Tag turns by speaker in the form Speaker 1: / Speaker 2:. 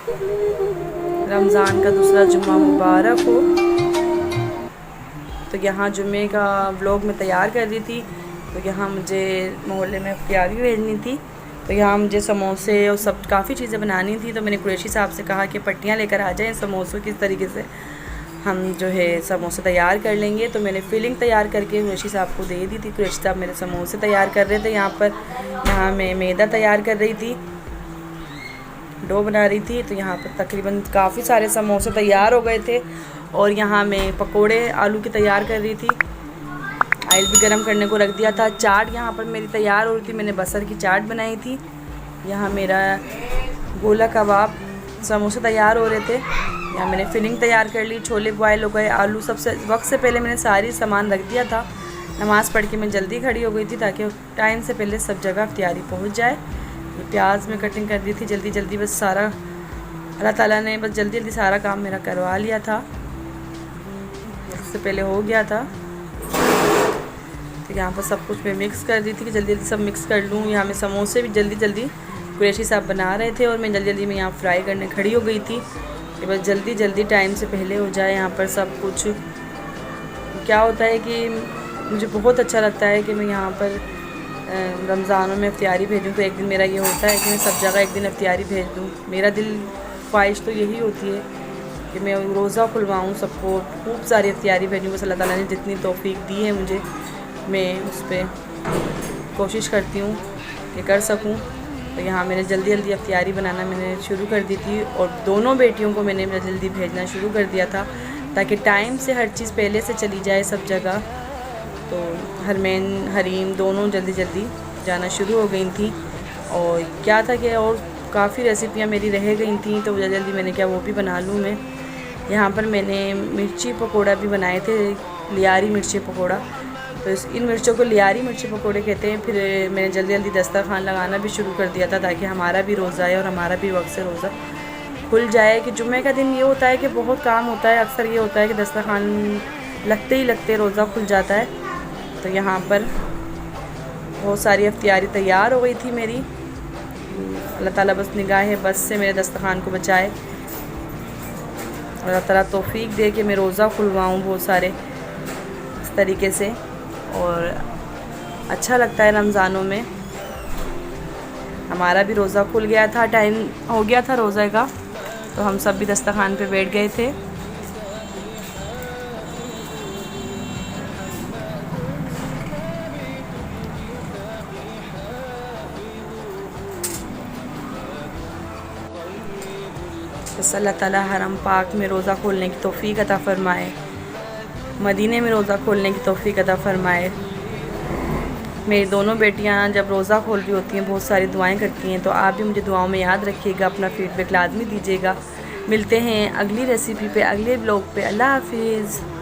Speaker 1: रमज़ान का दूसरा जुम्मा मुबारक हो। तो यहाँ जुम्मे का व्लॉग मैं तैयार कर रही थी, तो यहाँ मुझे मोहल्ले में इफ्तियारी भेजनी थी, तो यहाँ मुझे समोसे और सब काफ़ी चीज़ें बनानी थी। तो मैंने कुरैशी साहब से कहा कि पट्टियाँ लेकर आ जाएँ समोसों किस तरीके से हम जो है समोसे तैयार कर लेंगे। तो मैंने फिलिंग तैयार करके कुरैशी साहब को दे दी थी। कुरैशी साहब मेरे समोसे तैयार कर रहे थे। यहाँ मैं मैदा तैयार कर रही थी, डो बना रही थी। तो यहाँ पर तकरीबन काफ़ी सारे समोसे तैयार हो गए थे। और यहाँ मैं पकोड़े आलू के तैयार कर रही थी, ऑयल भी गरम करने को रख दिया था। चाट यहाँ पर मेरी तैयार हो रही थी, मैंने बसर की चाट बनाई थी। यहाँ मेरा गोला कबाब समोसे तैयार हो रहे थे। यहाँ मैंने फिलिंग तैयार कर ली, छोले बॉयल हो गए, आलू सबसे वक्त से पहले मैंने सारी सामान रख दिया था। नमाज़ पढ़ के मैं जल्दी खड़ी हो गई थी ताकि टाइम से पहले सब जगह इफ्तियारी पहुँच जाए। ये प्याज में कटिंग कर दी थी जल्दी जल्दी, बस सारा अल्लाह ताला ने बस जल्दी जल्दी सारा काम मेरा करवा लिया था, इससे पहले हो गया था। तो यहाँ पर सब कुछ मैं मिक्स कर दी थी कि जल्दी जल्दी सब मिक्स कर लूँ। यहाँ मैं समोसे भी जल्दी जल्दी कुरैशी साहब बना रहे थे और मैं जल्दी जल्दी में यहाँ फ्राई करने खड़ी हो गई थी कि बस जल्दी जल्दी टाइम से पहले हो जाए। यहाँ पर सब कुछ क्या होता है कि मुझे बहुत अच्छा लगता है कि मैं यहाँ पर रमज़ानों में इफ्तियारी भेजूँ। तो एक दिन मेरा ये होता है कि मैं सब जगह एक दिन इफ्तियारी भेज दूँ। मेरा दिल ख्वाहिश तो यही होती है कि मैं रोज़ा खुलवाऊँ, सबको खूब सारी इफ्तियारी भेजूँ। बस अल्लाह ताला ने जितनी तौफीक दी है मुझे, मैं उस पर कोशिश करती हूँ कि कर सकूँ। तो यहाँ मैंने जल्दी जल्दी इफ्तियारी बनाना मैंने शुरू कर दी थी और दोनों बेटियों को मैंने जल्दी भेजना शुरू कर दिया था ताकि टाइम से हर चीज़ पहले से चली जाए सब जगह। तो हरमैन हरीम दोनों जल्दी जल्दी जाना शुरू हो गई थी। और क्या था कि और काफ़ी रेसिपियाँ मेरी रह गई थी, तो जल्दी जल्दी मैंने क्या वो भी बना लूँ मैं। यहाँ पर मैंने मिर्ची पकोड़ा भी बनाए थे, लियारी मिर्ची पकोड़ा। तो इन मिर्चों को लियारी मिर्ची पकोड़े कहते हैं। फिर मैंने जल्दी जल्दी दस्तरखान लगाना भी शुरू कर दिया था ताकि हमारा भी रोज़ा है और हमारा भी वक्त से रोज़ा खुल जाए। कि जुम्मे का दिन ये होता है कि बहुत काम होता है, अक्सर ये होता है कि दस्तरखान लगते ही लगते रोज़ा खुल जाता है। तो यहाँ पर बहुत सारी इफ्तियारी तैयार हो गई थी मेरी। अल्लाह ताला बस निगाह बस से मेरे दस्तरखान को बचाए, अल्लाह ताला तौफीक दे कि मैं रोज़ा खुलवाऊँ बहुत सारे इस तरीके से। और अच्छा लगता है रमज़ानों में। हमारा भी रोज़ा खुल गया था, टाइम हो गया था रोज़े का, तो हम सब भी दस्तरखान पे बैठ गए थे। बस अल्लाह ताला हरम पाक में रोज़ा खोलने की तौफीक अता फ़रमाए, मदीने में रोज़ा खोलने की तौफीक अता फ़रमाए। मेरी दोनों बेटियां जब रोज़ा खोल रही होती हैं बहुत सारी दुआएं करती हैं, तो आप भी मुझे दुआओं में याद रखिएगा, अपना फ़ीडबैक लाजमी दीजिएगा। मिलते हैं अगली रेसिपी पे, अगले ब्लॉग पे। अल्लाह हाफिज़।